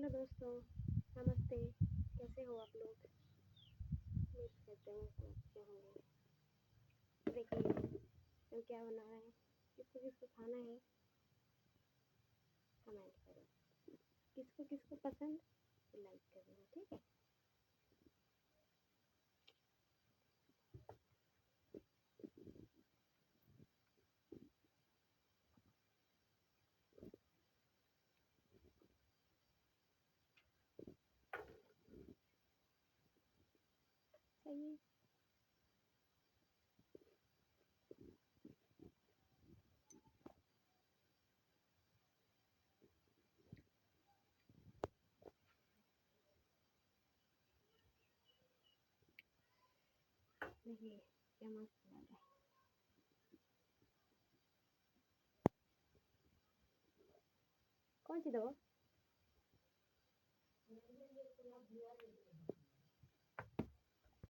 Hello दोस्तों, नमस्ते। कैसे हो आप लोग? उम्मीद करते हैं सब अच्छे होंगे। देखिए, तो क्या बना है, किसको किसको खाना है, कमेंट करो। किसको किसको पसंद, लाइक कर देना, ठीक है। सही है। देखिए क्या मस्त लग रहा है। कौन सी दवा?